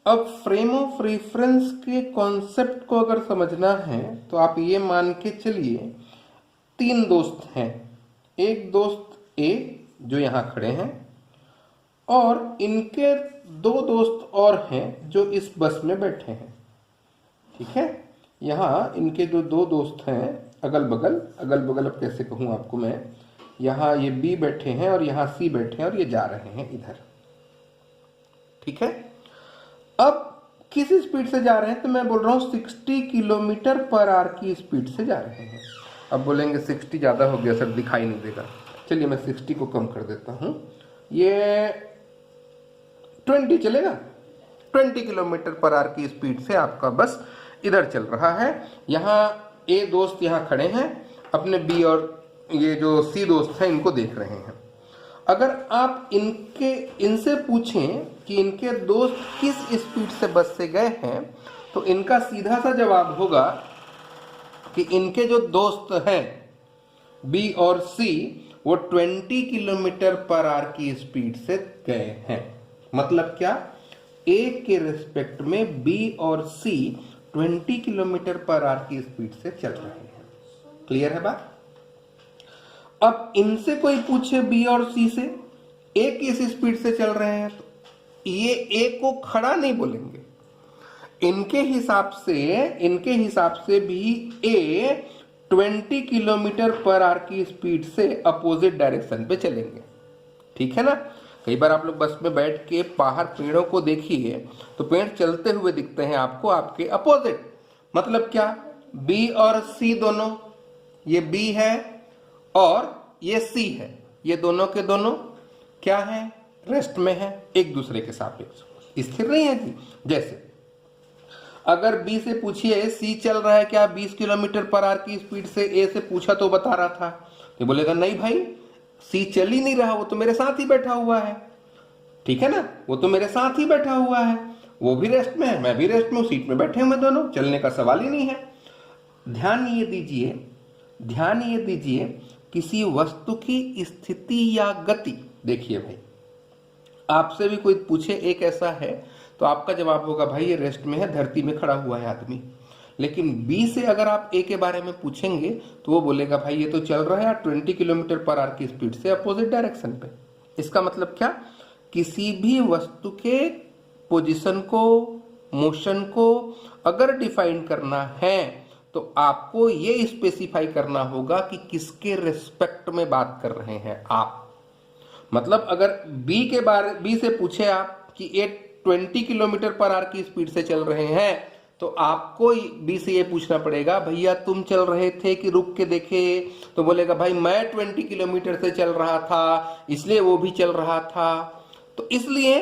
अब frame of reference के concept को अगर समझना है तो आप ये मान के चलिए, तीन दोस्त हैं। एक दोस्त ए जो यहाँ खड़े हैं, और इनके दो दोस्त और हैं जो इस बस में बैठे हैं। ठीक है, यहाँ इनके जो दो दोस्त हैं अगल बगल, अब कैसे कहूँ आपको मैं, यहाँ ये बी बैठे हैं और यहाँ सी बैठे हैं और ये जा रहे हैं इधर। ठीक है, अब किस स्पीड से जा रहे हैं, तो मैं बोल रहा हूँ 60 किलोमीटर पर आवर की स्पीड से जा रहे हैं। अब बोलेंगे 60 ज़्यादा हो गया सर, दिखाई नहीं देगा। चलिए मैं 60 को कम कर देता हूँ, ये 20 चलेगा। 20 किलोमीटर पर आवर की स्पीड से आपका बस इधर चल रहा है। यहाँ ए दोस्त यहाँ खड़े हैं, अपने बी और ये जो सी दोस्त हैं इनको देख रहे हैं। अगर आप इनसे पूछें कि इनके दोस्त किस स्पीड से बस से गए हैं, तो इनका सीधा सा जवाब होगा कि इनके जो दोस्त हैं बी और सी वो 20 किलोमीटर पर आवर की स्पीड से गए हैं। मतलब क्या, ए के रिस्पेक्ट में बी और सी 20 किलोमीटर पर आवर की स्पीड से चल रहे हैं। क्लियर है बात? अब इनसे कोई पूछे बी और सी से ए किस स्पीड से चल रहे हैं, तो ये ए को खड़ा नहीं बोलेंगे। इनके हिसाब से भी ए 20 किलोमीटर पर आवर की स्पीड से अपोजिट डायरेक्शन पे चलेंगे। ठीक है ना? कई बार आप लोग बस में बैठ के बाहर पेड़ों को देखिए तो पेड़ चलते हुए दिखते हैं आपको आपके अपोजिट। मतलब क्या, बी और सी दोनों, ये बी है और ये सी है, ये दोनों के दोनों क्या है, रेस्ट में है, एक दूसरे के सापेक्ष स्थिर नहीं है जी। जैसे अगर बी से पूछिए सी चल रहा है क्या 20 किलोमीटर पर आवर की स्पीड से, ए से पूछा तो बता रहा था, तो बोलेगा नहीं भाई सी चल ही नहीं रहा, वो तो मेरे साथ ही बैठा हुआ है। ठीक है ना, वो तो मेरे साथ ही बैठा हुआ है, वो भी रेस्ट में है, मैं भी रेस्ट में हूँ, सीट में बैठे हुए दोनों, चलने का सवाल ही नहीं है। ध्यान ये दीजिए किसी वस्तु की स्थिति या गति। देखिए भाई, आपसे भी कोई पूछे एक ऐसा है तो आपका जवाब होगा भाई ये रेस्ट में है, धरती में खड़ा हुआ है आदमी। लेकिन बी से अगर आप ए के बारे में पूछेंगे तो वो बोलेगा भाई ये तो चल रहा है 20 किलोमीटर पर आवर की स्पीड से अपोजिट डायरेक्शन पे। इसका मतलब क्या, किसी भी वस्तु के पोजीशन को, मोशन को अगर डिफाइन करना है तो आपको ये स्पेसिफाई करना होगा कि किसके रिस्पेक्ट में बात कर रहे हैं आप। मतलब अगर बी से पूछे आप कि ये 20 किलोमीटर पर आवर की स्पीड से चल रहे हैं, तो आपको बी से ये पूछना पड़ेगा भैया तुम चल रहे थे कि रुक के देखे, तो बोलेगा भाई मैं 20 किलोमीटर से चल रहा था इसलिए वो भी चल रहा था। तो इसलिए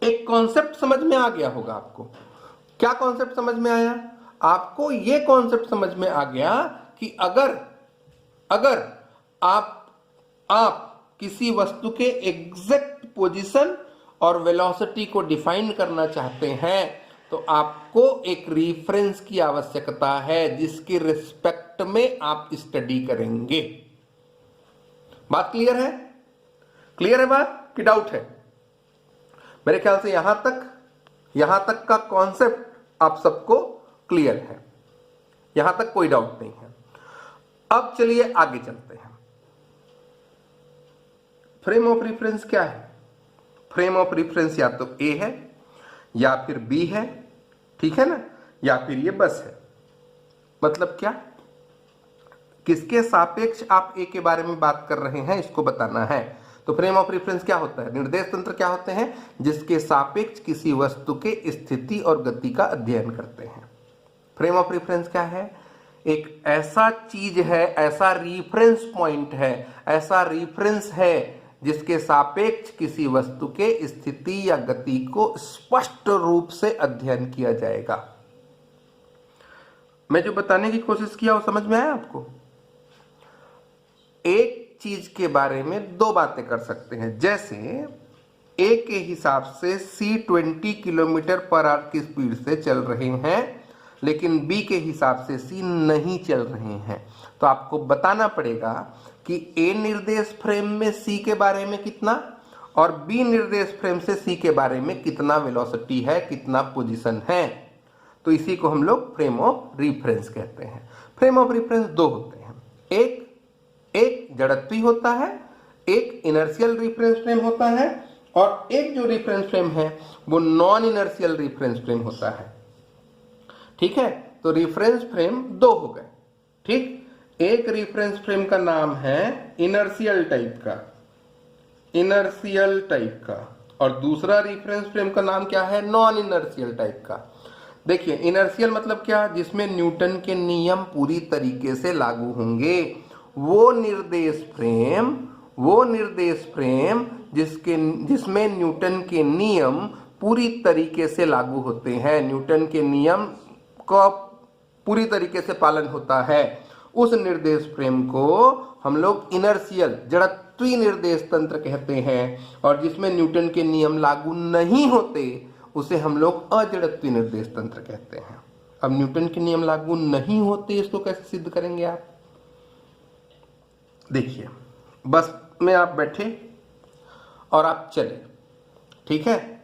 एक कॉन्सेप्ट समझ में आ गया होगा आपको। क्या कॉन्सेप्ट समझ में आया आपको? ये कॉन्सेप्ट समझ में आ गया कि अगर आप किसी वस्तु के एग्जैक्ट पोजीशन और वेलोसिटी को डिफाइन करना चाहते हैं तो आपको एक रेफरेंस की आवश्यकता है जिसके रिस्पेक्ट में आप स्टडी करेंगे। बात क्लियर है? क्लियर है बात कि डाउट है? मेरे ख्याल से यहां तक का कॉन्सेप्ट आप सबको क्लियर है, यहां तक कोई डाउट नहीं है। अब चलिए आगे चलते हैं। फ्रेम ऑफ रेफरेंस क्या है? फ्रेम ऑफ रेफरेंस या तो ए है या फिर बी है, ठीक है ना, या फिर ये बस है। मतलब क्या, किसके सापेक्ष आप ए के बारे में बात कर रहे हैं इसको बताना है। तो फ्रेम ऑफ रेफरेंस क्या होता है? निर्देश तंत्र क्या होते हैं? जिसके सापेक्ष किसी वस्तु के स्थिति और गति का अध्ययन करते हैं। फ्रेम ऑफ रेफरेंस क्या है? एक ऐसा चीज है, ऐसा रेफरेंस पॉइंट है, ऐसा रेफरेंस है जिसके सापेक्ष किसी वस्तु के स्थिति या गति को स्पष्ट रूप से अध्ययन किया जाएगा। मैं जो बताने की कोशिश किया वो समझ में आया आपको? एक चीज के बारे में दो बातें कर सकते हैं। जैसे ए के हिसाब से सी 20 किलोमीटर पर आवर की स्पीड से चल रहे हैं लेकिन बी के हिसाब से सी नहीं चल रहे हैं, तो आपको बताना पड़ेगा कि ए निर्देश फ्रेम में सी के बारे में कितना और बी निर्देश फ्रेम से सी के बारे में कितना वेलोसिटी है, कितना पोजीशन है। तो इसी को हम लोग फ्रेम ऑफ रिफरेंस कहते हैं। फ्रेम ऑफ रिफरेंस दो होते हैं, एक जड़त्वीय होता है, एक इनर्शियल रिफरेंस फ्रेम होता है, और एक जो रिफरेंस फ्रेम है वो नॉन इनर्शियल रिफरेंस फ्रेम होता है। ठीक है, तो रिफरेंस फ्रेम दो हो गए। ठीक, एक रिफरेंस फ्रेम का नाम है इनर्शियल टाइप का, और दूसरा रिफरेंस फ्रेम का नाम क्या है, नॉन इनर्शियल टाइप का। देखिए, इनर्शियल मतलब क्या, जिसमें न्यूटन के नियम पूरी तरीके से लागू होंगे। वो निर्देश फ्रेम जिसमें न्यूटन के नियम पूरी तरीके से लागू होते हैं, न्यूटन के नियम का पूरी तरीके से पालन होता है, उस निर्देश फ्रेम को हम लोग इनर्शियल जड़त्वीय निर्देश तंत्र कहते हैं। और जिसमें न्यूटन के नियम लागू नहीं होते उसे हम लोग अजड़त्वीय निर्देश तंत्र कहते हैं। अब न्यूटन के नियम लागू नहीं होते, इसको कैसे सिद्ध करेंगे आप? देखिए, बस में आप बैठे और आप चले, ठीक है।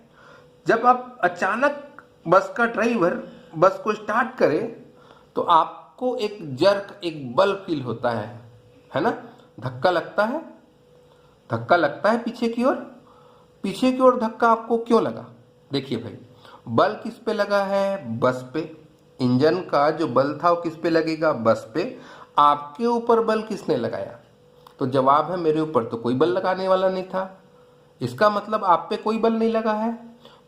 जब आप अचानक बस का ड्राइवर बस को स्टार्ट करे तो आपको एक जर्क, एक बल फील होता है ना, धक्का लगता है पीछे की ओर धक्का आपको क्यों लगा? देखिए भाई, बल किस पे लगा है? बस पे। इंजन का जो बल था वो किस पे लगेगा? बस पे। आपके ऊपर बल किसने लगाया? तो जवाब है मेरे ऊपर तो कोई बल लगाने वाला नहीं था। इसका मतलब आप पे कोई बल नहीं लगा है,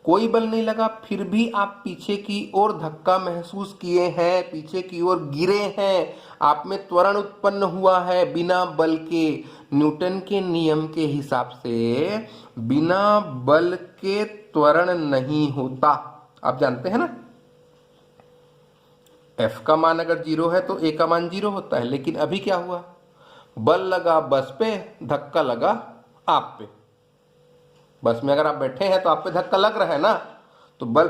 कोई बल नहीं लगा, फिर भी आप पीछे की ओर धक्का महसूस किए हैं, पीछे की ओर गिरे हैं, आप में त्वरण उत्पन्न हुआ है बिना बल के। न्यूटन के नियम के हिसाब से बिना बल के त्वरण नहीं होता, आप जानते हैं ना। F का मान अगर 0 है तो A का मान 0 होता है। लेकिन अभी क्या हुआ? बल लगा बस पे, धक्का लगा आप पे। बस में अगर आप बैठे हैं तो आप पे धक्का लग रहा है ना, तो बल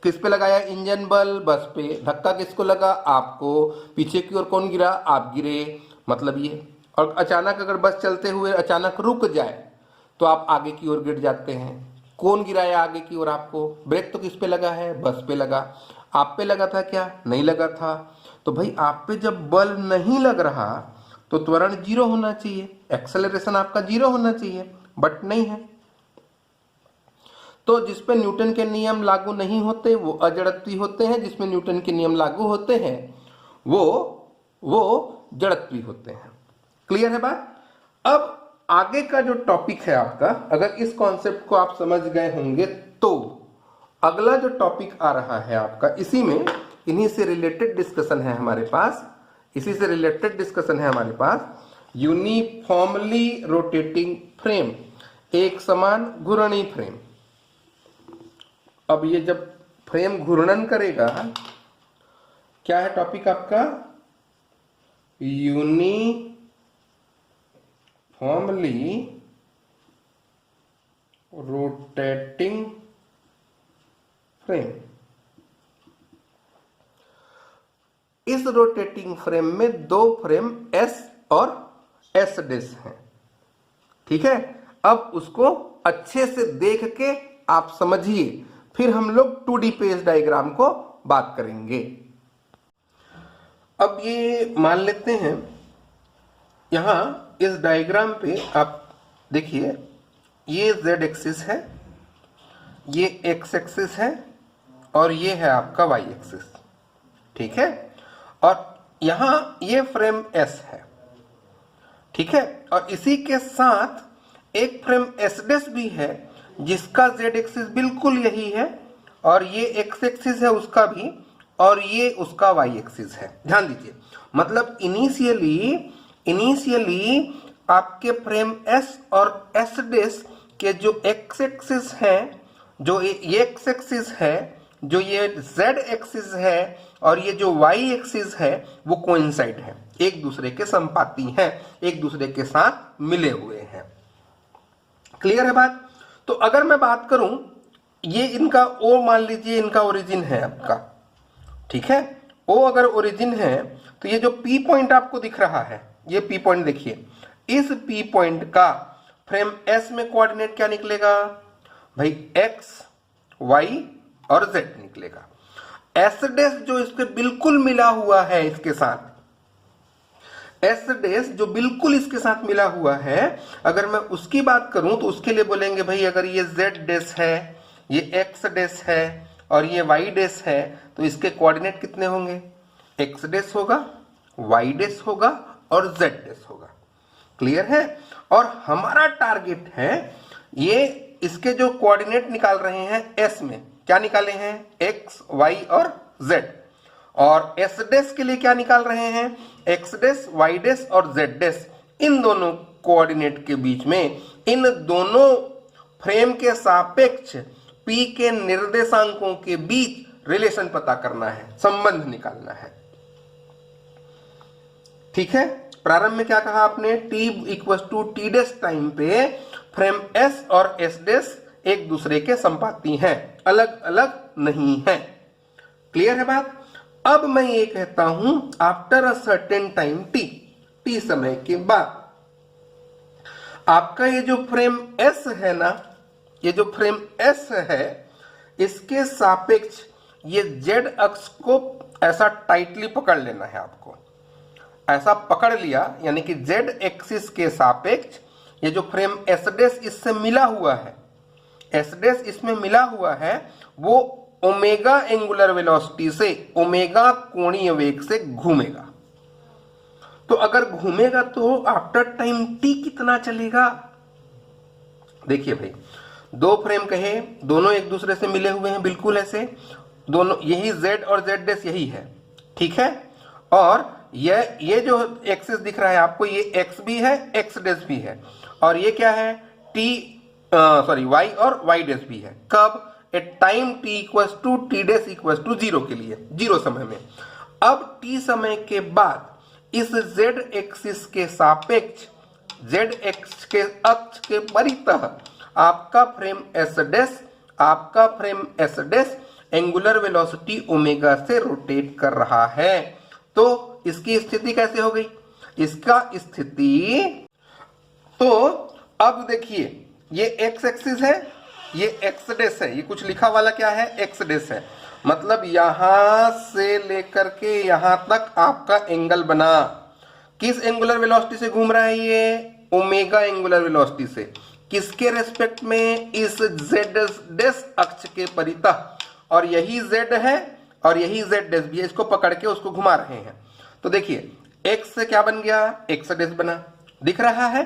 किस पे लगाया? इंजन बल बस पे, धक्का किसको लगा? आपको। पीछे की ओर कौन गिरा? आप गिरे, मतलब ये। और अचानक अगर बस चलते हुए अचानक रुक जाए तो आप आगे की ओर गिर जाते हैं। कौन गिराया आगे की ओर आपको? ब्रेक तो किस पे लगा है? बस पे लगा। आप पे लगा था क्या? नहीं लगा था। तो भाई, आप पे जब बल नहीं लग रहा तो त्वरण 0 होना चाहिए, एक्सेलरेशन आपका 0 होना चाहिए, बट नहीं है। तो जिसपे न्यूटन के नियम लागू नहीं होते वो अजड़त्वीय होते हैं, जिसमें न्यूटन के नियम लागू होते हैं वो जड़त्वीय होते हैं। क्लियर है बात? अब आगे का जो टॉपिक है आपका, अगर इस कॉन्सेप्ट को आप समझ गए होंगे तो अगला जो टॉपिक आ रहा है आपका, इन्हीं से रिलेटेड डिस्कशन है हमारे पास, यूनिफॉर्मली रोटेटिंग फ्रेम, एक समान घूर्णी फ्रेम। अब ये जब फ्रेम घूर्णन करेगा, क्या है टॉपिक आपका? Uniformly rotating frame. इस रोटेटिंग फ्रेम में दो फ्रेम S और S डैश हैं, ठीक है। अब उसको अच्छे से देख के आप समझिए, फिर हम लोग 2D पेज डायग्राम को बात करेंगे। अब ये मान लेते हैं, यहां इस डायग्राम पे आप देखिए, ये Z एक्सिस है, ये X एक्सिस है, और ये है आपका Y एक्सिस, ठीक है। और यहां ये फ्रेम S है, ठीक है। और इसी के साथ एक फ्रेम S डैश भी है, जिसका Z एक्सिस बिल्कुल यही है, और ये X एक्सिस है उसका भी, और ये उसका Y एक्सिस है। ध्यान दीजिए, मतलब इनिशियली आपके फ्रेम S और S डैश के जो X एक्सिस है, जो ये X एक्सिस है, जो ये Z एक्सिस है, और ये जो Y एक्सिस है, वो कोइंसाइड है, एक दूसरे के संपाती हैं, एक दूसरे के साथ मिले हुए हैं। क्लियर है बात? तो अगर मैं बात करूं, ये इनका O मान लीजिए, इनका ओरिजिन है आपका, ठीक है। O अगर ओरिजिन है तो ये जो P पॉइंट आपको दिख रहा है, ये P पॉइंट देखिए, इस P पॉइंट का फ्रेम एस में कोऑर्डिनेट क्या निकलेगा भाई, एक्स वाई और जेड निकलेगा। एस डेस जो इसके बिल्कुल मिला हुआ है, इसके साथ एस डेस जो बिल्कुल इसके साथ मिला हुआ है, अगर मैं उसकी बात करूं तो उसके लिए बोलेंगे भाई अगर ये जेड डेस है, ये एक्स डेस है और ये वाई डेस है, तो इसके कोऑर्डिनेट कितने होंगे, एक्स डेस होगा, वाई डेस होगा और जेड डेस होगा। क्लियर है। और हमारा टारगेट है ये इसके जो कोऑर्डिनेट निकाल रहे हैं एस में, क्या निकाले हैं, एक्स वाई और जेड, और एस डेस के लिए क्या निकाल रहे हैं, एक्स डेस वाई डेस और जेड डेस। इन दोनों कोऑर्डिनेट के बीच में इन दोनों फ्रेम के सापेक्ष पी के निर्देशांकों के बीच रिलेशन पता करना है, संबंध निकालना है। ठीक है। प्रारंभ में क्या कहा आपने, T equal to T dash time पे फ्रेम एस और एस डेस एक दूसरे के संपाती हैं, अलग अलग नहीं है। क्लियर है बात। अब मैं ये कहता हूं after a certain time T, T समय के बाद आपका ये जो फ्रेम एस है ना, ये जो फ्रेम एस है, इसके सापेक्ष ये जेड अक्ष को ऐसा टाइटली पकड़ लेना है आपको। ऐसा पकड़ लिया यानी कि जेड एक्सिस के सापेक्ष ये जो फ्रेम एस डेस इससे मिला हुआ है, एस डेस इसमें मिला हुआ है, वो ओमेगा एंगुलर वेलोसिटी से, ओमेगा कोणीय वेग से घूमेगा। तो अगर घूमेगा तो आफ्टर टाइम टी कितना चलेगा। देखिए भाई, दो फ्रेम कहे, दोनों एक दूसरे से मिले हुए हैं, बिल्कुल ऐसे दोनों, यही जेड और जेड डेस यही है, ठीक है। और ये जो एक्सिस दिख रहा है आपको, ये एक्स भी है, एक्स डेस भी है, और ये क्या है, वाई और वाई डेस भी है। कब, at time T equals to T dash equals to 0 के लिए, 0 समय में। अब टी समय के बाद इस जेड एक्सिस के सापेक्ष, जेड एक्स के अक्ष के परितः आपका फ्रेम एस डेस एंगुलर वेलोसिटी ओमेगा से रोटेट कर रहा है। तो इसकी स्थिति कैसे हो गई, इसका स्थिति, तो अब देखिए ये एक्स एक्सिस है, ये एक्स डेस है, ये कुछ लिखा वाला क्या है, एक्स डेस है, मतलब यहां से लेकर के यहां तक आपका एंगल बना। किस एंगुलर वेलोसिटी से घूम रहा है ये, ओमेगा एंगुलर वेलोसिटी से। किसके रेस्पेक्ट में, इस जेड डेस अक्ष के परितः, और यही जेड है और यही जेड डेस भी है, इसको पकड़ के उसको घुमा रहे हैं। तो देखिए एक्स से क्या बन गया, एक्स डेस बना, दिख रहा है।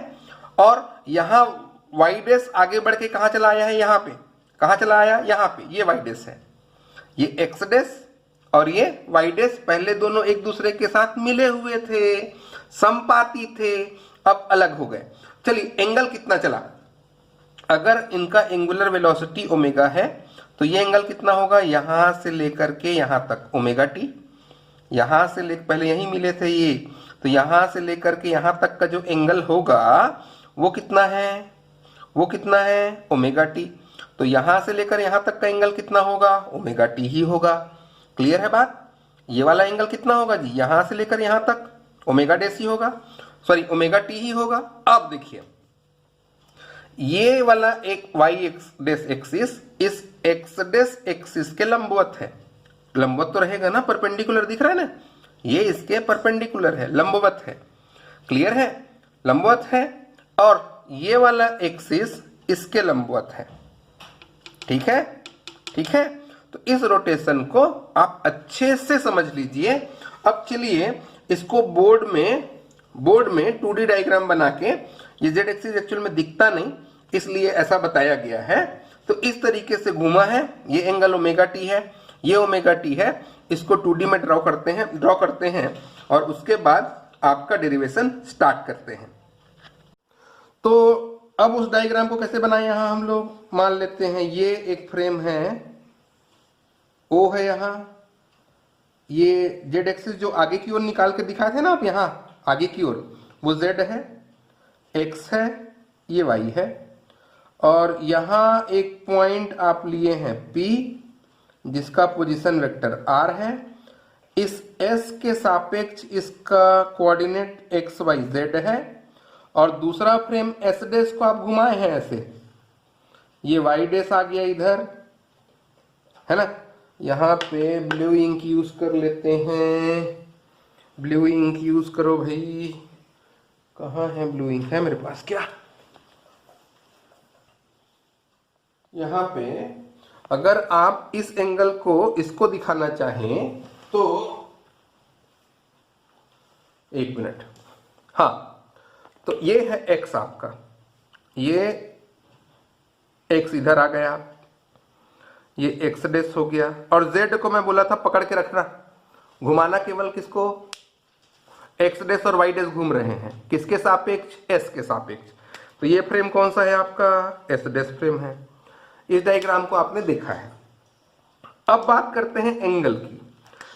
और यहां वाई डेस आगे बढ़ के कहां चला आया है, यहां पे, कहां चला आया, यहां पे, ये वाई डेस है, ये एक्स डेस और ये वाई डेस पहले दोनों एक दूसरे के साथ मिले हुए थे, संपाती थे, अब अलग हो गए। चलिए एंगल कितना चला, अगर इनका एंगुलर वेलोसिटी ओमेगा है तो ये एंगल कितना होगा, यहां से लेकर के यहां तक ओमेगा टी, यहां से लेकर, पहले यहीं मिले थे ये, तो यहां से लेकर के यहां तक का जो एंगल होगा वो कितना है, वो कितना है, ओमेगा टी। तो यहां से लेकर यहां तक का एंगल कितना होगा, ओमेगा टी ही होगा। क्लियर है बात। ये वाला एंगल कितना होगा जी, यहां से लेकर यहां तक ओमेगा डेस ही होगा, सॉरी ओमेगा टी ही होगा। अब देखिए ये वाला एक वाई एक्स डेस एक्सिस इस एक्स डेस एक्सिस के लंबवत है, लंबवत तो रहेगा ना, परपेंडिकुलर दिख रहा है ना, ये इसके परपेंडिकुलर है, लंबवत है। क्लियर है, लंबवत है, और ये वाला एक्सिस इसके लंबवत है। ठीक है, ठीक है। तो इस रोटेशन को आप अच्छे से समझ लीजिए। अब चलिए इसको बोर्ड में 2D डायग्राम बना के, ये जेड एक्सिस एक्चुअल में दिखता नहीं इसलिए ऐसा बताया गया है। तो इस तरीके से घूमा है, ये एंगल ओमेगा टी है, ये ओमेगा टी है, इसको 2D में ड्रॉ करते हैं और उसके बाद आपका डेरिवेशन स्टार्ट करते हैं। तो अब उस डायग्राम को कैसे बनाएं, यहां हम लोग मान लेते हैं ये एक फ्रेम है, ओ है यहां, ये जेड एक्सिस जो आगे की ओर निकाल के दिखाए थे ना आप, यहां आगे की ओर वो जेड है, एक्स है, ये वाई है, और यहां एक पॉइंट आप लिए हैं पी जिसका पोजीशन वेक्टर आर है। इस एस के सापेक्ष इसका कोऑर्डिनेट एक्स वाई जेड है, और दूसरा फ्रेम एस डैश को आप घुमाए हैं ऐसे, ये वाई डैश आ गया इधर, है ना। यहाँ पे ब्लू इंक यूज कर लेते हैं, ब्लू इंक यूज करो भाई। कहाँ है ब्लू इंक? है मेरे पास क्या? यहाँ पे अगर आप इस एंगल को इसको दिखाना चाहें तो, एक मिनट, हाँ, तो ये है x आपका, ये x इधर आ गया, ये x डैश हो गया, और z को मैं बोला था पकड़ के रखना, घुमाना केवल किसको? x डैश और y डैश घूम रहे हैं किसके सापेक्ष? s के सापेक्ष। तो ये फ्रेम कौन सा है आपका? s डैश फ्रेम है। इस डायग्राम को आपने देखा है। अब बात करते हैं एंगल की।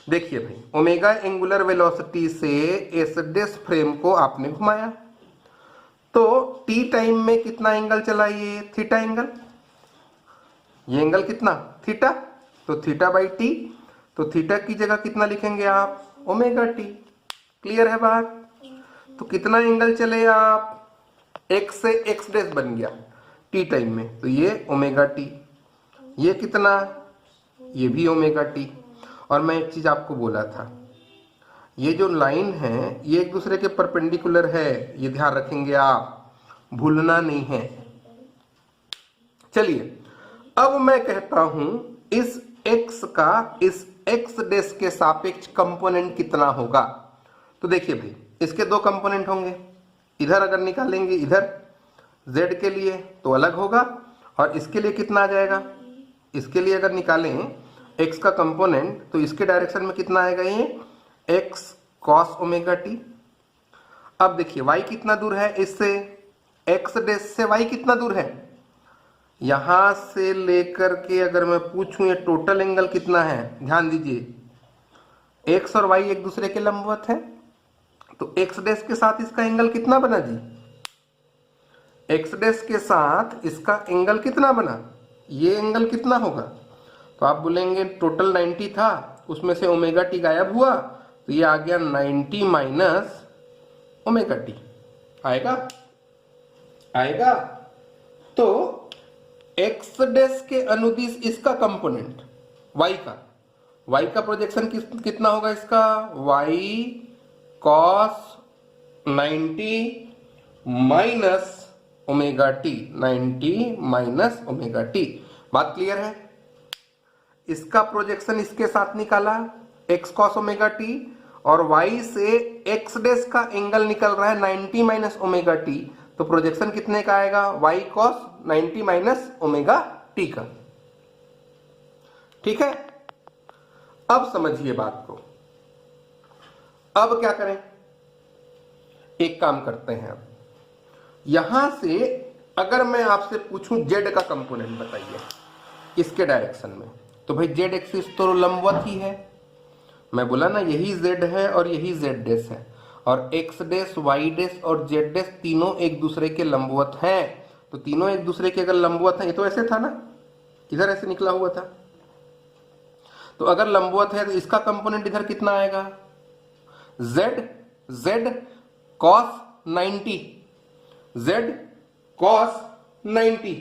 देखिए भाई, ओमेगा एंगुलर वेलोसिटी से एस डैश फ्रेम को आपने घुमाया, तो t टाइम में कितना एंगल चला? ये थीटा एंगल। ये एंगल कितना? थीटा। तो थीटा बाई टी, तो थीटा की जगह कितना लिखेंगे आप? Omega T. क्लियर है बात? तो कितना एंगल चले आप? x से x डैश बन गया टी टाइम में, तो ये ओमेगा टी। ये कितना? ये भी ओमेगा टी। और मैं एक चीज आपको बोला था, ये जो लाइन है ये एक दूसरे के परपेंडिकुलर है, ये ध्यान रखेंगे आप, भूलना नहीं है। चलिए, अब मैं कहता हूं इस x का इस x डैश के सापेक्ष कंपोनेंट कितना होगा। तो देखिए भाई, इसके दो कंपोनेंट होंगे, इधर अगर निकालेंगे इधर z के लिए तो अलग होगा, और इसके लिए कितना आ जाएगा? इसके लिए अगर निकालें x का कंपोनेंट तो इसके डायरेक्शन में कितना आएगा? ये x cos ओमेगा टी। अब देखिए y कितना दूर है इससे? x डैश से y कितना दूर है? यहां से लेकर के अगर मैं पूछूं ये टोटल एंगल कितना है, ध्यान दीजिए, x और y एक दूसरे के लंबवत है, तो x डैश के साथ इसका एंगल कितना बना जी? x डैश के साथ इसका एंगल कितना बना? ये एंगल कितना होगा? तो आप बोलेंगे टोटल 90 था, उसमें से ओमेगा टी गायब हुआ, तो ये आ गया 90 माइनस ओमेगा टी। आएगा? आएगा। तो x डैश के अनुदिश इसका कंपोनेंट y का प्रोजेक्शन कितना होगा इसका? y cos 90 minus omega T, 90 minus omega T. बात क्लियर है? इसका प्रोजेक्शन इसके साथ निकाला x cos ओमेगा टी, और y से x डैश का एंगल निकल रहा है 90 माइनस ओमेगा टी, तो प्रोजेक्शन कितने का आएगा? y cos 90 minus omega T का। ठीक है? अब समझिए बात को। अब क्या करें? एक काम करते हैं, अब यहां से अगर मैं आपसे पूछूं z का कंपोनेंट बताइए इसके डायरेक्शन में, तो भाई z एक्सिस तो लंबवत ही है, मैं बोला ना यही z है और यही z डैश है, और x डैश y डैश और z डैश तीनों एक दूसरे के लंबवत हैं। तो तीनों एक दूसरे के अगर लंबवत हैं, ये तो ऐसे था ना, इधर ऐसे निकला हुआ था, तो अगर लंबवत है तो इसका कंपोनेंट इधर कितना आएगा? z cos 90, z cos 90।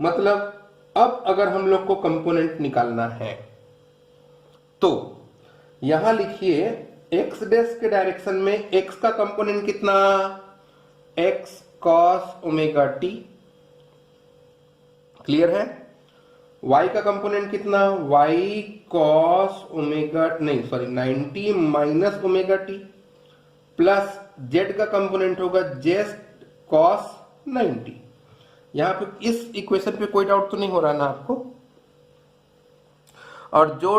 मतलब अब अगर हम लोग को कंपोनेंट निकालना है तो यहां लिखिए x डैश के डायरेक्शन में x का कंपोनेंट कितना? x cos omega T. Clear है? y का कंपोनेंट कितना? y cos ओमेगा, नहीं sorry, 90 minus omega T, plus z का कंपोनेंट होगा z cos 90। यहां पे इस इक्वेशन पे कोई डाउट तो नहीं हो रहा ना आपको? और जो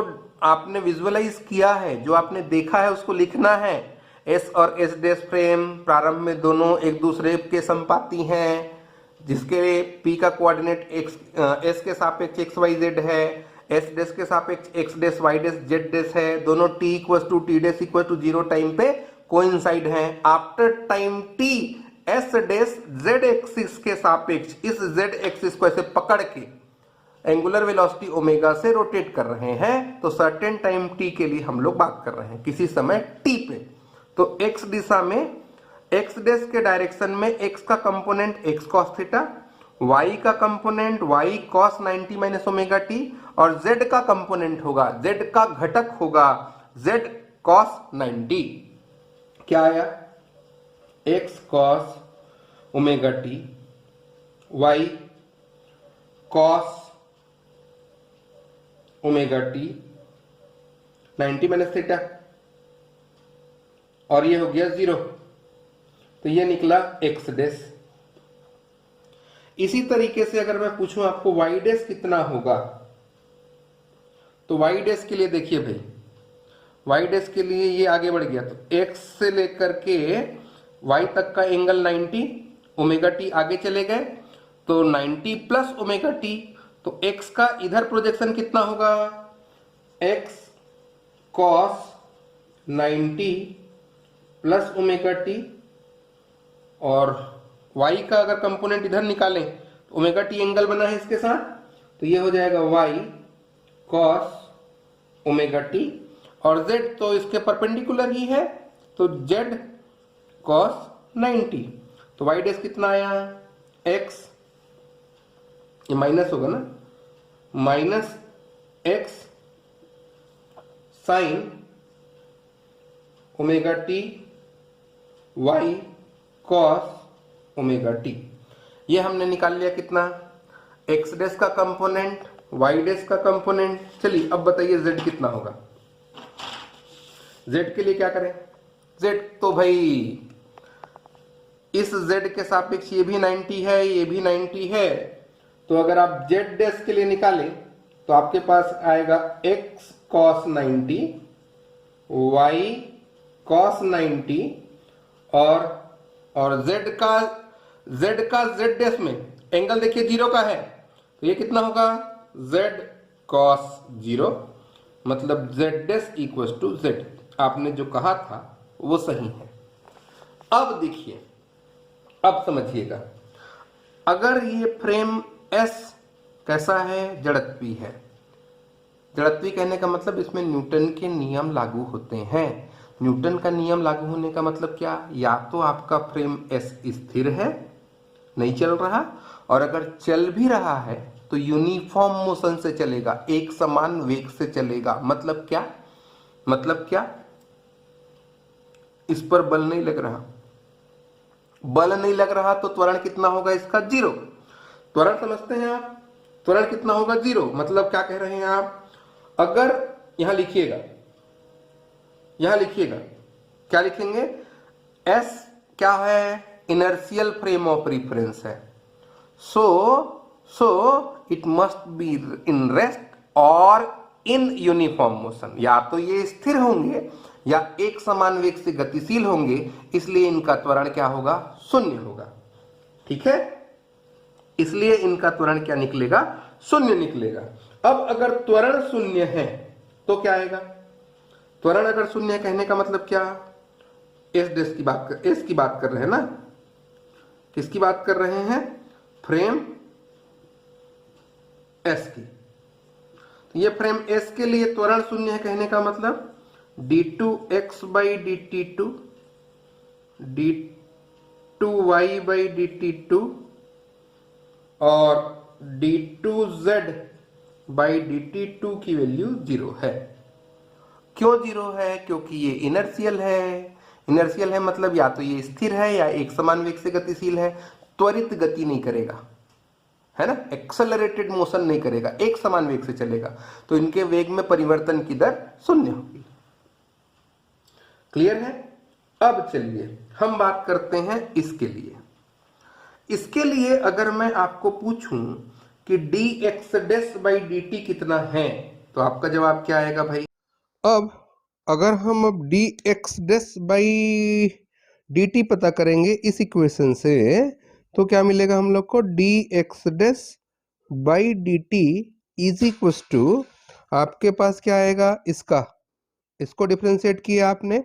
आपने विजुअलाइज किया है, जो आपने देखा है, उसको लिखना है। s और s डैश फ्रेम प्रारंभ में दोनों एक दूसरे के संपाती हैं, जिसके p का कोऑर्डिनेट s के सापेक्ष x y z है, s डैश के सापेक्ष x dash y dash z dash है, दोनों t equal to t dash equal to 0 time पे कोइंसाइड हैं। After time t s dash z axis के सापेक्ष इस z एक्सिस को ऐसे पकड़ के एंगुलर वेलोसिटी ओमेगा से रोटेट कर रहे हैं, तो सर्टेन टाइम t के लिए हम लोग बात कर रहे हैं, किसी समय t पे। तो x दिशा में x डैश के डायरेक्शन में x का component x cos theta, y का component y cos 90 minus omega T और z का कंपोनेंट होगा, z का घटक होगा z cos 90। क्या आया? x cos omega T, y cos omega T 90 minus theta, और ये हो गया 0, तो ये निकला x डैश। इसी तरीके से अगर मैं पूछूं आपको y डैश कितना होगा, तो y डैश के लिए देखिए भाई, y डैश के लिए ये आगे बढ़ गया, तो x से लेकर के y तक का एंगल 90, ओमेगा टी आगे चले गए तो 90 प्लस ओमेगा टी, तो x का इधर प्रोजेक्शन कितना होगा? x cos 90 plus omega T, और y का अगर कंपोनेंट इधर निकालें तो ओमेगा टी एंगल बना है इसके साथ, तो ये हो जाएगा y cos ओमेगा टी, और z तो इसके परपेंडिकुलर ही है, तो z cos 90। तो y डैश कितना आया? x, ये माइनस होगा ना, minus x sign omega T y cos omega T. ये हमने निकाल लिया कितना? x डैश का कंपोनेंट, y डैश का कंपोनेंट। चलिए अब बताइए z कितना होगा? z के लिए क्या करें? z तो भाई इस z के सापेक्ष ये भी 90 है, ये भी 90 है, तो अगर आप z डैश के लिए निकालें तो आपके पास आएगा x cos 90, y cos 90, और z डैश में एंगल देखिए 0 का है, तो ये कितना होगा? z cos 0, मतलब z dash equal to z। आपने जो कहा था वो सही है। अब देखिए, अब समझिएगा, अगर ये फ्रेम S कैसा है? जड़त्वी है। जड़त्वी कहने का मतलब इसमें न्यूटन के नियम लागू होते हैं। न्यूटन का नियम लागू होने का मतलब क्या? या तो आपका फ्रेम S स्थिर है, नहीं चल रहा, और अगर चल भी रहा है तो यूनिफॉर्म मोशन से चलेगा, एक समान वेग से चलेगा। मतलब क्या? मतलब क्या? इस पर बल नहीं लग रहा, बल नहीं लग रहा तो त्वरण कितना होगा इसका? 0। त्वरण समझते हैं आप? त्वरण कितना होगा? 0। मतलब क्या कह रहे हैं आप? अगर यहां लिखिएगा, यहां लिखिएगा, क्या लिखेंगे? S क्या है? इनर्शियल फ्रेम ऑफ रिफरेंस है। So it must be in rest और इन यूनिफॉर्म मोशन। या तो ये स्थिर होंगे या एक समान वेग से गतिशील होंगे, इसलिए इनका त्वरण क्या होगा? 0 होगा। ठीक है, इसलिए इनका त्वरण क्या निकलेगा? 0 निकलेगा। अब अगर त्वरण 0 है तो क्या आएगा? त्वरण अगर 0 है कहने का मतलब क्या? एस डैश की बात कर, एस की बात कर रहे हैं ना? किसकी बात कर रहे हैं? फ्रेम एस की। तो ये फ्रेम एस के लिए त्वरण 0 है कहने का मतलब d2x by dt2, d2y by dt2 और d2z बाई dt2 की वैल्यू 0 है। क्यों 0 है? क्योंकि ये इनर्शियल है। इनर्शियल है मतलब या तो ये स्थिर है या एक समान वेग से गतिशील है, त्वरित गति नहीं करेगा, है ना, एक्सेलरेटेड मोशन नहीं करेगा, एक समान वेग से चलेगा, तो इनके वेग में परिवर्तन की दर 0 होगी। क्लियर है? अब चलिए हम बात करते हैं इसके लिए। इसके लिए अगर मैं आपको पूछूं कि dx डैश बाई dt कितना है, तो आपका जवाब क्या आएगा भाई? अब अगर हम अब dx डैश बाई dt पता करेंगे इस इक्वेशन से, तो क्या मिलेगा हम लोग को? dx dash by dt is equal to, आपके पास क्या आएगा? इसको डिफरेंशिएट किया आपने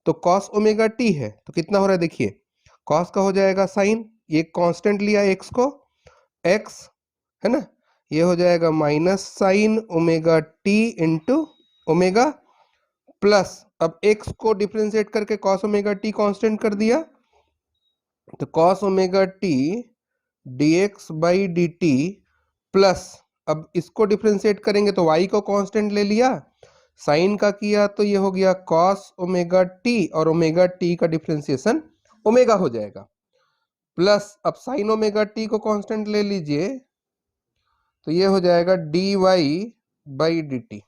तो cos ओमेगा t है, तो कितना हो रहा है देखिए, cos का हो जाएगा साइन, ये कांस्टेंट लिया x को, x है ना, ये हो जाएगा minus sine omega t into omega plus अब x को डिफरेंशिएट करके cos ओमेगा t कांस्टेंट कर दिया, तो cos omega t dx by dt plus अब इसको डिफरेंशिएट करेंगे तो y को कांस्टेंट ले लिया, साइन का किया तो ये हो गया cos ओमेगा t और ओमेगा t का डिफरेंशिएशन ओमेगा हो जाएगा, प्लस अब साइन ओमेगा t को कांस्टेंट ले लीजिए तो ये हो जाएगा dy बाई dt।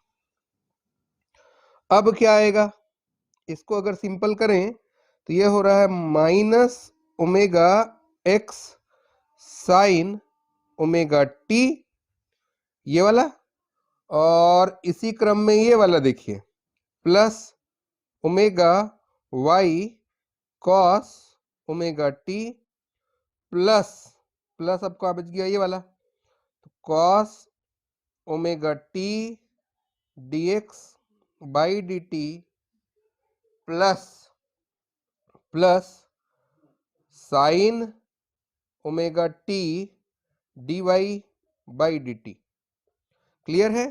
अब क्या आएगा, इसको अगर सिंपल करें तो ये हो रहा है minus omega X sine omega T, ये वाला, और इसी क्रम में ये वाला देखिए plus omega Y cos omega T plus plus अब क्या बच गया ये वाला, तो cos omega T dx by dt plus plus sine omega T dy by dt। Clear है?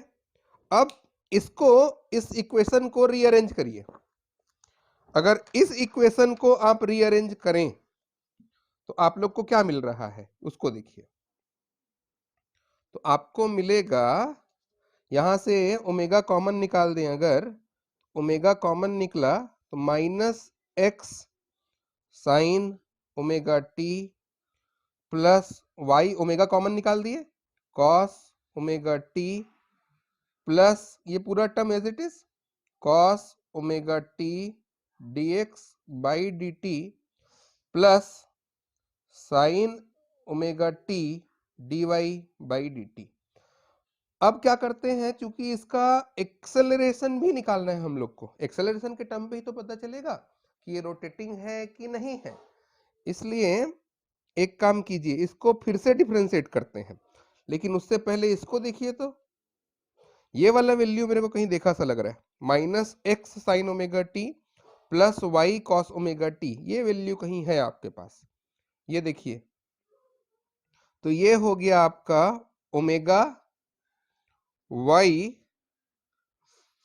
अब इसको, इस इक्वेशन को रीअरेंज करिए। अगर इस इक्वेशन को आप रीअरेंज करें तो आप लोग को क्या मिल रहा है उसको देखिए। तो आपको मिलेगा, यहां से ओमेगा कॉमन निकाल दें, अगर ओमेगा कॉमन निकला तो minus X sine omega T plus Y, omega common निकाल दिए, कॉस ओमेगा टी प्लस ये पूरा term as it is cos omega T dx by dt plus sine omega T dy by dt। अब क्या करते हैं, चूंकि इसका एक्सेलरेशन भी निकालना है हम लोग को, एक्सेलरेशन के टर्म पे ही तो पता चलेगा कि ये रोटेटिंग है कि नहीं है, इसलिए एक काम कीजिए, इसको फिर से डिफरेंशिएट करते हैं, लेकिन उससे पहले इसको देखिए। तो ये वाला वैल्यू मेरे को कहीं देखा सा लग रहा है, minus X sine omega T plus Y cos omega T, ये वैल्यू कहीं है आपके पास, ये देखिए। तो ये हो गया आपका omega Y,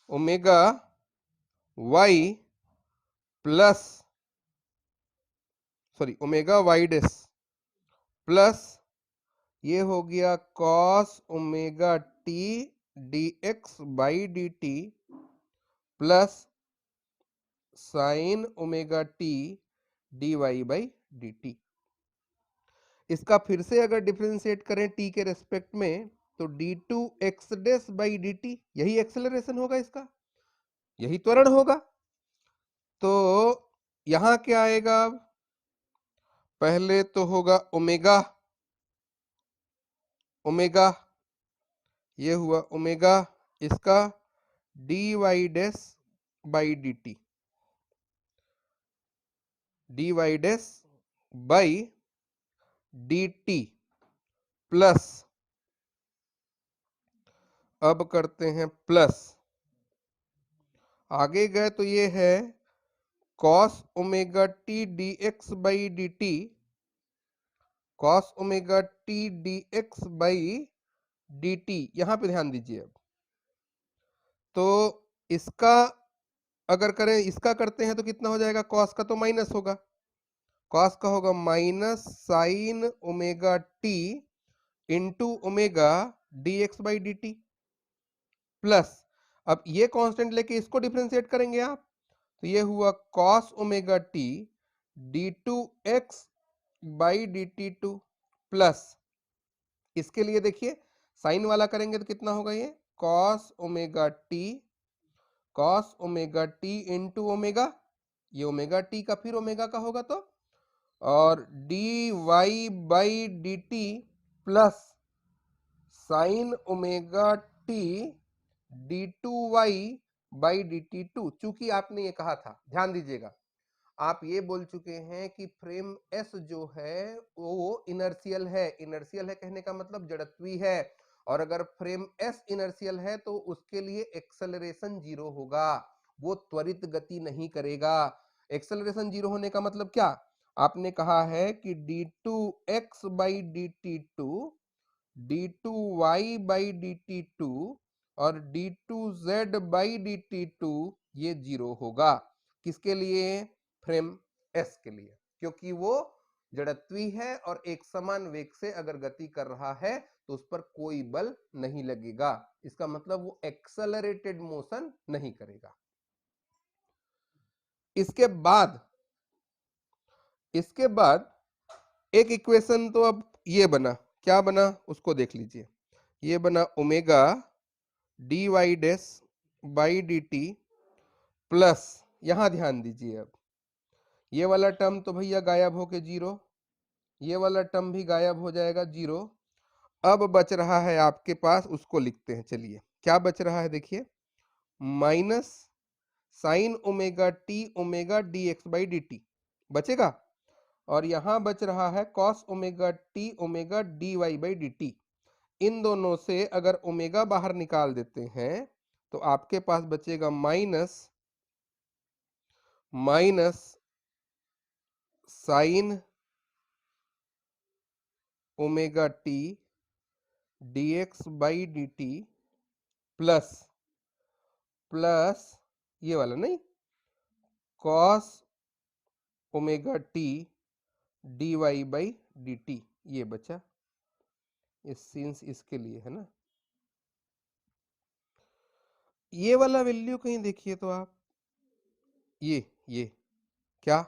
omega Y plus sorry omega Y dash plus ये हो गया cos omega T dx by dt plus sine omega T dy by dt। इसका फिर से अगर डिफरेंशिएट करें t के रेस्पेक्ट में तो d2 x dash by dt, यही एक्सेलरेशन होगा, इसका यही त्वरण होगा। तो यहां क्या आएगा, पहले तो होगा ओमेगा, ओमेगा ये हुआ ओमेगा, इसका dy dash by dt, dy dash by dt plus अब करते हैं प्लस, आगे गए तो ये है cos omega T dx by dt, cos omega T dx by dt, यहां पे ध्यान दीजिए। अब तो इसका अगर करें, इसका करते हैं तो कितना हो जाएगा, कॉस का तो माइनस होगा, कॉस का होगा minus sine omega T into omega dx by dt plus अब ये कांस्टेंट लेके इसको डिफरेंशिएट करेंगे आप, तो ये हुआ cos omega T d2x by dt2 plus इसके लिए देखिए साइन वाला करेंगे तो कितना होगा, ये cos omega T into omega, ये ओमेगा टी का फिर ओमेगा का होगा, तो और D Y by D T plus sine omega T D two Y by D T two. चूंकि आपने ये कहा था, ध्यान दीजिएगा, आप ये बोल चुके हैं कि फ्रेम एस जो है वो इनर्शियल है, इनर्शियल है कहने का मतलब जड़त्वी है, और अगर फ्रेम एस इनर्शियल है तो उसके लिए एक्सेलरेशन जीरो होगा, वो त्वरित गति नहीं करेगा। एक्सेलरेशन जीरो होने का मतलब क्या, आपने कहा है कि d2x by dt2 d2y by dt2 और d2z बाई dt2 ये 0 होगा। किसके लिए? फ्रेम एस के लिए, क्योंकि वो जड़त्वी है और एक समान वेग से अगर गति कर रहा है तो उस पर कोई बल नहीं लगेगा। इसका मतलब वो एक्सेलरेटेड मोशन नहीं करेगा। इसके बाद एक इक्वेशन तो अब ये बना, क्या बना उसको देख लीजिए। ये बना omega D Y dash by D T plus, यहां ध्यान दीजिए, अब ये वाला टर्म तो भैया गायब होके 0, ये वाला टर्म भी गायब हो जाएगा 0। अब बच रहा है आपके पास, उसको लिखते हैं। चलिए क्या बच रहा है देखिए, minus sine omega D x by D t बचेगा, और यहां बच रहा है cos omega D Y by D t. इन दोनों से अगर ओमेगा बाहर निकाल देते हैं तो आपके पास बचेगा minus sine omega T D x by D T plus ये वाला नहीं, cos omega T D Y by D T, ये बचा। इस सीन्स इसके लिए है ना। ये वाला वैल्यू कहीं देखिए तो आप, ये क्या,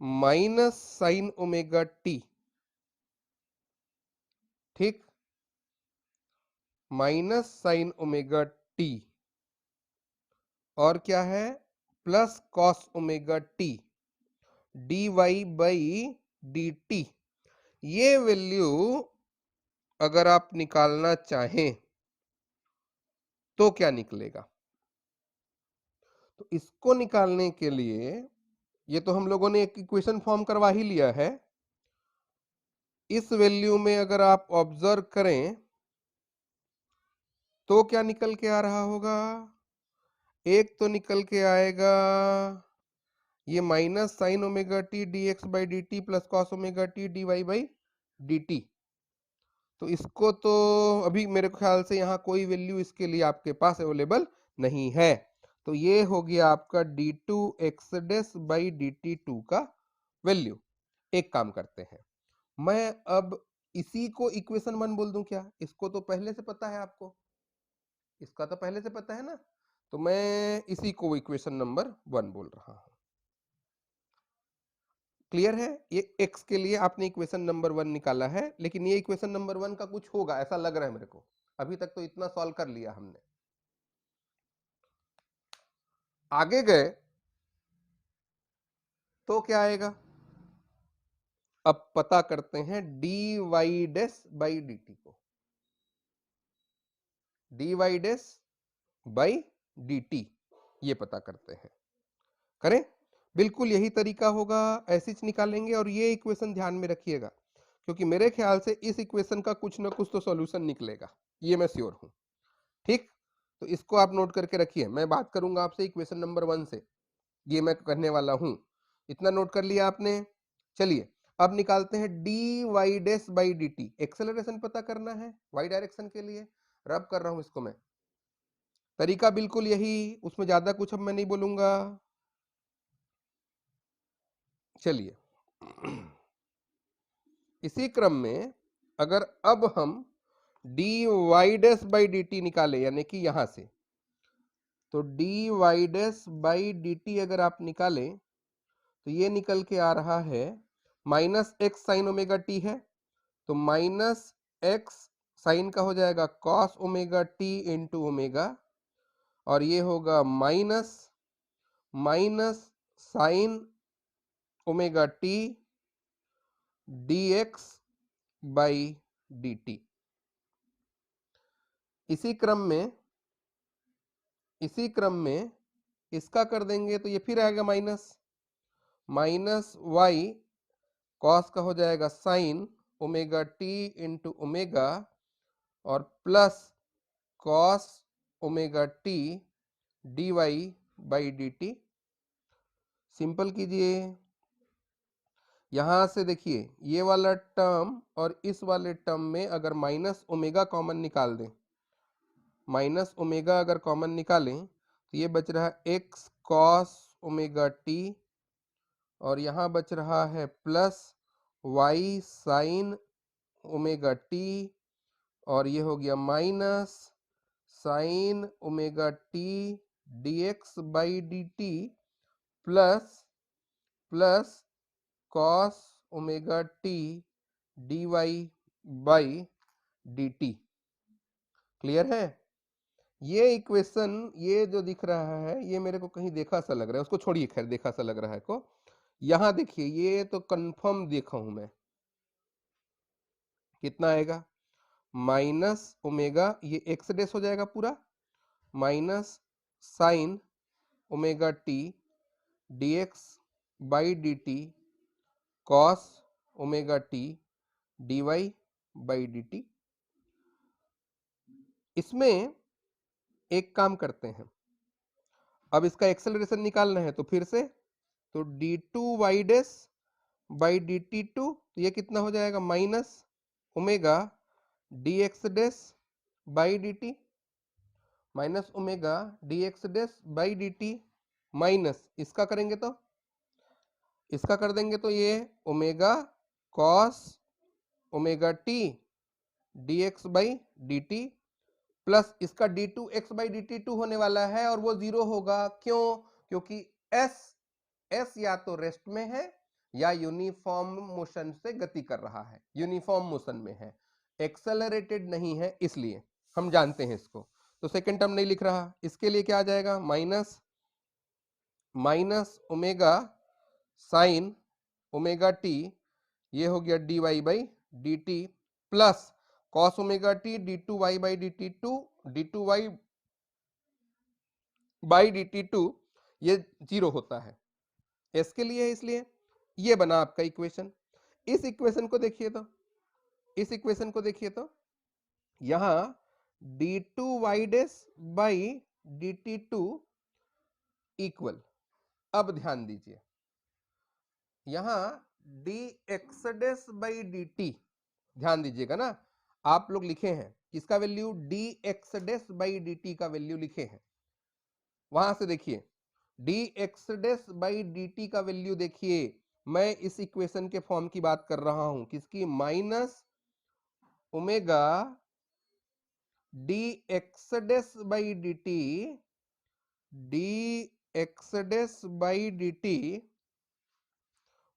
माइनस साइन ओमेगा टी, ठीक, माइनस साइन ओमेगा टी, और क्या है, plus cos omega T D Y by D T. ये वैल्यू अगर आप निकालना चाहें तो क्या निकलेगा? तो इसको निकालने के लिए ये तो हम लोगों ने एक इक्वेशन फॉर्म करवा ही लिया है। इस वैल्यू में अगर आप ऑब्जर्व करें तो क्या निकल के आ रहा होगा? एक तो निकल के आएगा ये minus sine omega T D x by D T plus cos omega T D Y by D T. तो इसको तो अभी मेरे ख्याल से यहाँ कोई वैल्यू इसके लिए आपके पास अवेलेबल नहीं है। तो ये हो गया आपका D two x dash by D T two का वैल्यू। एक काम करते हैं, मैं अब इसी को इक्वेशन 1 बोल दूं क्या? इसको तो पहले से पता है आपको, इसका तो पहले से पता है ना, तो मैं इसी को इक्वेशन नंबर 1 बोल रहा हूं। क्लियर है? ये x के लिए आपने इक्वेशन नंबर 1 निकाला है, लेकिन ये इक्वेशन नंबर 1 का कुछ होगा ऐसा लग रहा है मेरे को। अभी तक तो इतना सॉल्व कर लिया हमने। आगे गए तो क्या आएगा? अब पता करते हैं D Y dash by D t को, d Y dash by D T, ये पता करते हैं। करें, बिल्कुल यही तरीका होगा, ऐसे ही निकालेंगे। और ये इक्वेशन ध्यान में रखिएगा, क्योंकि मेरे ख्याल से इस इक्वेशन का कुछ ना कुछ तो सॉल्यूशन निकलेगा, ये मैं श्योर हूं। ठीक, तो इसको आप नोट करके रखिए। मैं बात करूंगा आपसे इक्वेशन नंबर 1 से, ये मैं करने वाला हूं। इतना नोट कर लिया आपने? चलिए अब निकालते हैं D Y dash by D T. Acceleration पता करना है वाई डायरेक्शन के लिए, रब कर रहा हूं इसको मैं। तरीका बिल्कुल यही, उसमें ज्यादा कुछ अब मैं नहीं बोलूंगा। चलिए इसी क्रम में अगर अब हम D Y dash by D T निकाले, यानी कि यहां से, तो D Y dash by D T अगर आप निकालें तो ये निकल के आ रहा है minus X sine omega T है, तो माइनस एक्स साइन का हो जाएगा cos omega T into omega, और ये होगा minus sine omega T D x by D t. इसी क्रम में इसका कर देंगे तो ये फिर आएगा माइनस वाई कॉस का हो जाएगा sine omega T into omega, और plus cos omega T D Y by D t. Simple कीजिए, यहां से देखिए ये वाला टर्म और इस वाले टर्म में अगर माइनस ओमेगा कॉमन निकाल दें, माइनस ओमेगा अगर कॉमन निकालें तो ये बच रहा है x cos ओमेगा t, और यहाँ बच रहा है plus y sin omega t, और ये हो गया minus sine omega T dx by D T plus cos omega T D Y by D T. Clear है? ये इक्वेशन, ये जो दिख रहा है, ये मेरे को कहीं देखा सा लग रहा है, उसको छोड़िए, खैर देखा सा लग रहा है को। यहां देखिए, ये तो कंफर्म देखा हूं मैं। कितना आएगा? माइनस ओमेगा, ये एक्स डेस हो जाएगा पूरा, minus sine omega T dx by D T cos omega T dy by D T. इसमें एक काम करते हैं, अब इसका एक्सेलरेशन निकालना है, तो फिर से तो d two Y dash by D T two, तो ये कितना हो जाएगा? Minus omega D x dash by D t, minus omega D x dash by D t, minus इसका करेंगे तो इसका कर देंगे, तो ये omega cos omega T D x by D T, plus इसका d two x by D T two होने वाला है, और वो जीरो होगा। क्यों? क्योंकि एस या तो रेस्ट में है या यूनिफॉर्म मोशन से गति कर रहा है, यूनिफॉर्म मोशन में है, एक्सेलरेटेड नहीं है, इसलिए हम जानते हैं इसको। तो सेकेंड टर्म नहीं लिख रहा, इसके लिए क्या आ जाएगा? Minus omega sine omega T, ये हो गया D Y by D T, plus cos omega T D two Y by D T two, D two Y by D T two, ये जीरो होता है, एस के लिए है, इसलिए ये बना आपका इक्वेशन। इस इक्वेशन को देखिए तो, इस इक्वेशन को देखिए तो, यहां D two Y dash by D T two equal, अब ध्यान दीजिए, यहां D x dash by D T, ध्यान दीजिएगा ना, आप लोग लिखे हैं किसका value? D x dash by D T का वैल्यू लिखे हैं। वहां से देखिए, D x dash by D T का वैल्यू देखिए, मैं इस इक्वेशन के फॉर्म की बात कर रहा हूं, किसकी? Minus omega D x dash by D t, D x dash by D t,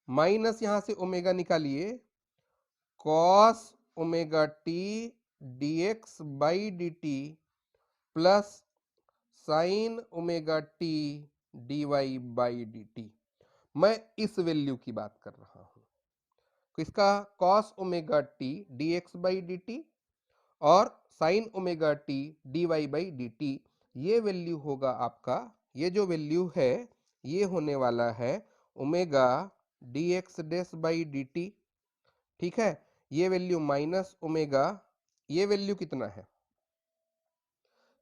minus यहां से ओमेगा निकालिए, cos omega T dx by D T plus sine omega T dy by D t. मैं इस value की बात कर रहा हूं, किसका? Cos omega T dx by D t और sine omega T dy by D T. ये वैल्यू होगा आपका, ये जो वैल्यू है ये होने वाला है omega D x dash by D T, ठीक है? ये वैल्यू माइनस ओमेगा, ये वैल्यू कितना है?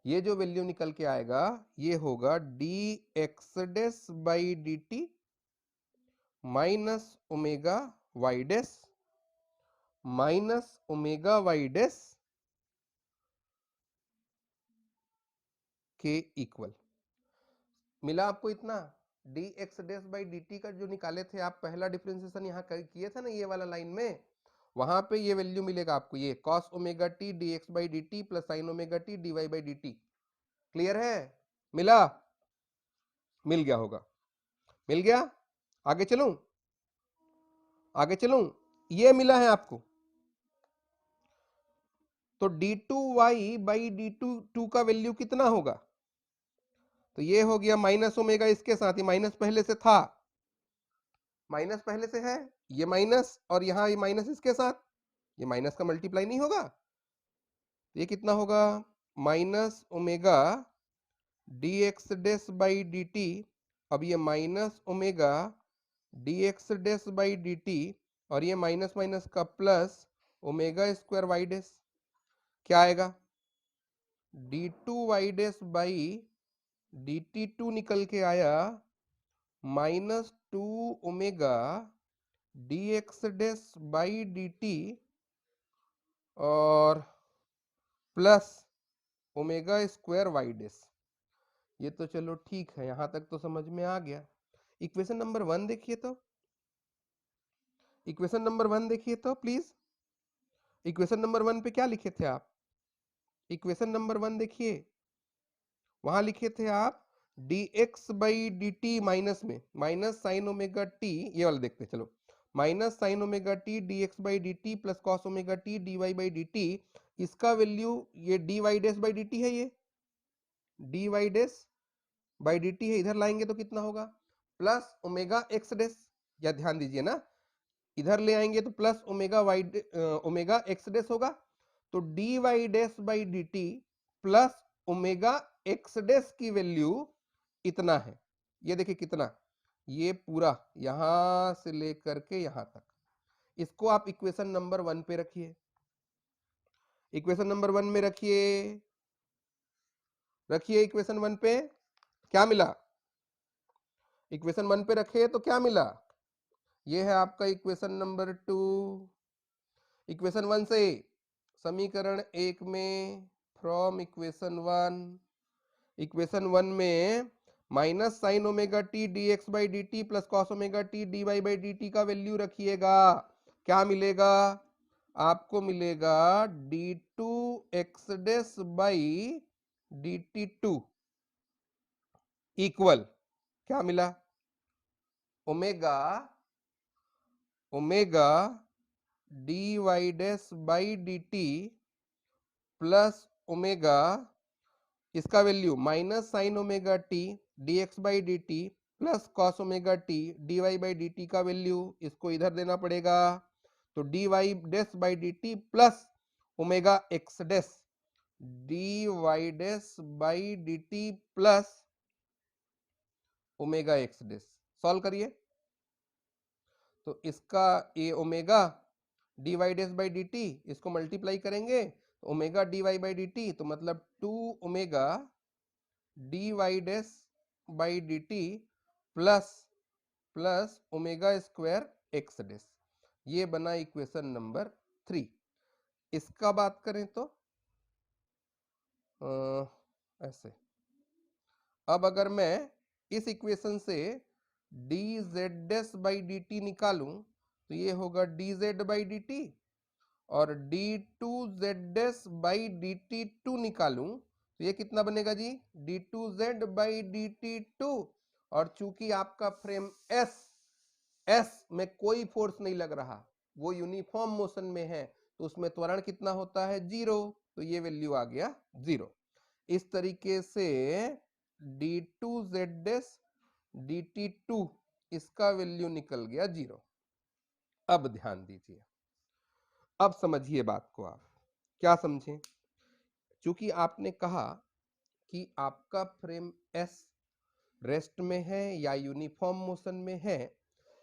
ये जो वैल्यू निकल के आएगा ये होगा d x dash by D t minus omega Y dash minus omega Y dash के इक्वल। मिला आपको इतना? D x dash by D T का जो निकाले थे आप, पहला डिफरेंशिएशन यहाँ किए थे ना, ये वाला लाइन में, वहां पे ये वैल्यू मिलेगा आपको, ये cos omega T D x by D T plus sine omega T D Y by D T. Clear है? मिला? मिल गया होगा, मिल गया। आगे चलूं, आगे चलूं, ये मिला है आपको। तो d two Y by d two का वैल्यू कितना होगा? तो ये हो गया माइनस ओमेगा, इसके साथ ही माइनस पहले से था, माइनस पहले से है, ये माइनस, और यहां ये माइनस इसके साथ, ये माइनस का मल्टीप्लाई नहीं होगा, ये कितना होगा? Minus omega D x dash by D t, अब ये minus omega D x dash by D t, और ये माइनस माइनस का plus omega square y dash, क्या आएगा? D two Y dash by D T two निकल के आया minus two omega D x dash by D t और plus omega square y dash. ये तो चलो ठीक है, यहां तक तो समझ में आ गया। इक्वेशन नंबर 1 देखिए तो, इक्वेशन नंबर 1 देखिए तो प्लीज। इक्वेशन नंबर 1 पे क्या लिखे थे आप? इक्वेशन नंबर 1 देखिए, वहां लिखे थे आप dx by D t minus में माइनस साइन ओमेगा टी, ये वाला देखते हैं चलो, minus sine omega T D x by D T plus cos omega T D Y by D t, इसका वैल्यू ये d Y dash by D t है, ये d Y dash by D t है, इधर लाएंगे तो कितना होगा प्लस ओमेगा एक्स डेस, या ध्यान दीजिए ना, इधर ले आएंगे तो plus omega Y omega x dash होगा, तो D Y dash by D T plus omega x dash की वैल्यू इतना है। ये देखिए कितना, ये पूरा यहां से लेकर के यहां तक, इसको आप इक्वेशन नंबर 1 पे रखिए, इक्वेशन नंबर 1 में रखिए, रखिए इक्वेशन 1 पे, क्या मिला? इक्वेशन 1 पे रखे तो क्या मिला? ये है आपका इक्वेशन नंबर 2। इक्वेशन 1 से समीकरण 1 में फ्रॉम इक्वेशन 1, इक्वेशन 1 में minus sine omega T D x by D T plus cos omega T D Y by D T का वैल्यू रखिएगा, क्या मिलेगा आपको? मिलेगा d two x dash by D T two equal, क्या मिला? Omega omega D Y dash by D T plus omega, इसका value minus sine omega T D x by D T plus cos omega T D Y by D T का value इसको इधर देना पड़ेगा, तो D Y dash by D T plus omega x dash d Y dash by D T plus omega x dash, solve करिए तो इसका a omega D Y dash by D t, इसको मल्टीप्लाई करेंगे omega D Y by D T, तो मतलब 2 omega D Y dash by D T plus plus omega square x dash, ये बना equation number 3। इसका बात करें तो ऐसे, अब अगर मैं इस इक्वेशन से d z dash by D t निकालूं तो ये होगा d z by D t, और d two z dash by D T two निकालूं तो ये कितना बनेगा जी? D two z by D T two, और चूंकि आपका फ्रेम एस में कोई फोर्स नहीं लग रहा, वो यूनिफॉर्म मोशन में है, तो उसमें त्वरण कितना होता है? 0, तो ये वैल्यू आ गया 0। इस तरीके से d two z dash d T two, इसका वैल्यू निकल गया 0। अब ध्यान दीजिए, अब समझिए बात को, आप क्या समझें? चूंकि आपने कहा कि आपका फ्रेम एस रेस्ट में है या यूनिफॉर्म मोशन में है,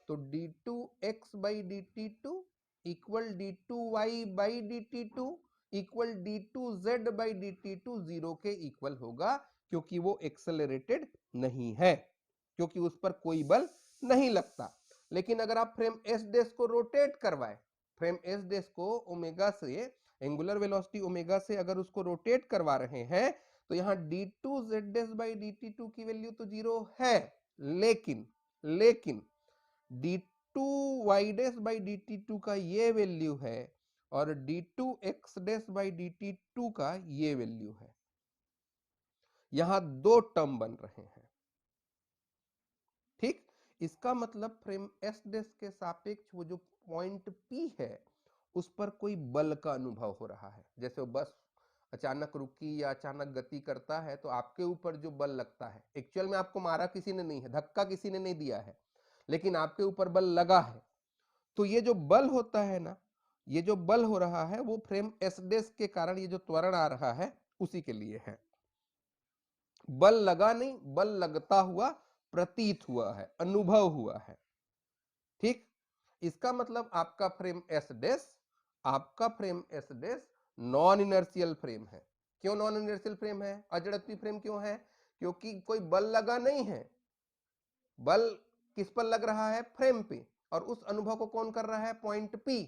तो d two x by D T two equal d two Y by D T two equal d two z by D T two 0 के इक्वल होगा, क्योंकि वो एक्सेलरेटेड नहीं है, क्योंकि उस पर कोई बल नहीं लगता। लेकिन अगर आप फ्रेम एस डेस को रोटेट करवाए, फ्रेम एस डेस को ओमेगा से, एंगुलर वेलोसिटी ओमेगा से अगर उसको रोटेट करवा रहे हैं, तो यहाँ d two z dash by D T two की वैल्यू तो 0 है, लेकिन d two Y dash by D T two का ये वैल्यू है, और d two x dash by D T two का ये वैल्यू है। यहां 2 टर्म बन रहे हैं, ठीक? इसका मतलब फ्रेम एस डेस के सापेक्ष वो जो पॉइंट पी है, उस पर कोई बल का अनुभव हो रहा है। जैसे वो बस अचानक रुकी या अचानक गति करता है, तो आपके ऊपर जो बल लगता है, एक्चुअल में आपको मारा किसी ने नहीं है, धक्का किसी ने नहीं दिया है, लेकिन आपके ऊपर बल लगा है, तो ये जो बल होता है ना, ये जो बल हो रहा है, वो फ्रेम एस डेस के कारण ये जो त्वरण आ रहा है उसी के लिए है। बल लगा नहीं, बल लगता हुआ प्रतीत हुआ है, अनुभव हुआ है, ठीक? इसका मतलब आपका फ्रेम एस डेस, आपका फ्रेम एस डेस नॉन इनर्शियल फ्रेम है। क्यों नॉन इनर्शियल फ्रेम है? अजड़त्वी फ्रेम क्यों है? क्योंकि कोई बल लगा नहीं है। बल किस पर लग रहा है? फ्रेम पे, और उस अनुभव को कौन कर रहा है? पॉइंट पी,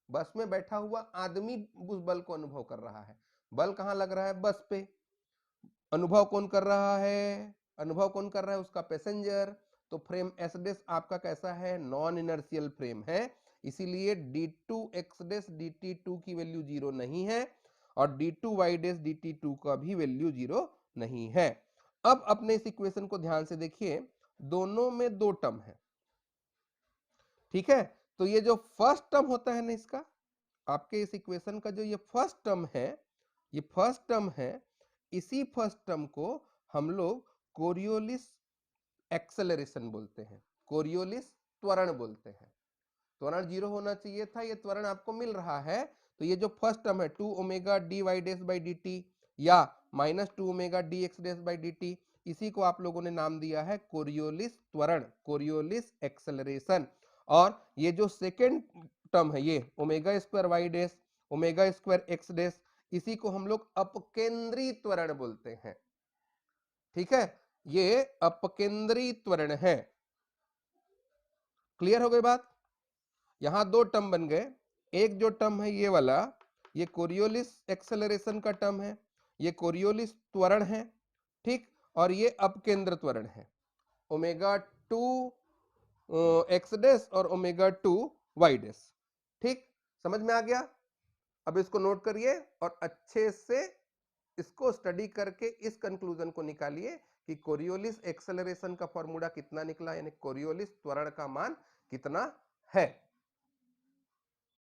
बस में बैठा हुआ आदमी उस बल को अनुभव कर रहा है। बल कहां लग रहा है? बस पे। अनुभव कौन कर रहा है? अनुभव कौन कर रहा है? उसका पैसेंजर। तो फ्रेम एस डेस आपका कैसा है? नॉन इनर्शियल फ्रेम है, इसीलिए d2x dt2 की वैल्यू 0 नहीं है और d2y dt2 का भी वैल्यू 0 नहीं है। अब अपने इस इक्वेशन को ध्यान से देखिए, दोनों में दो टर्म है, ठीक है। तो ये जो फर्स्ट टर्म होता है ना, इसका आपके इस इक्वेशन का जो ये फर्स्ट टर्म है, ये फर्स्ट टर्म है, इसी फर्स्ट टर्म को हम लोग कोरियोलिस एक्सेलरेशन बोलते हैं, कोरियोलिस त्वरण बोलते हैं। त्वरण 0 होना चाहिए था, ये त्वरण आपको मिल रहा है। तो ये जो फर्स्ट टर्म है 2 omega D Y dash by D t या -2 omega D x dash by D t, इसी को आप लोगों ने नाम दिया है कोरियोलिस त्वरण, कोरियोलिस एक्सेलरेशन। और ये जो सेकेंड टर्म है ये ओमेगा स्क्वायर वाई डेस ओमेगा स्क्वायर एक्स डेस, इसी को हम लोग अपकेंद्री त्वरण बोलते हैं, ठीक है। ये अपकेंद्री त्वरण है। क्लियर हो गई बात? यहां दो टर्म बन गए, एक जो टर्म है ये वाला, ये कोरियोलिस एक्सेलरेशन का टर्म है, ये कोरियोलिस त्वरण है, ठीक। और ये अपकेंद्र त्वरण है, ओमेगा 2 एक्स डेस और ओमेगा 2 वाई डेस, ठीक। समझ में आ गया? अब इसको नोट करिए और अच्छे से इसको स्टडी करके इस कंक्लूजन को निकालिए कि कोरियोलिस एक्सेलरेशन का फॉर्मूला कितना निकला, यानी कोरियोलिस त्वरण का मान कितना है।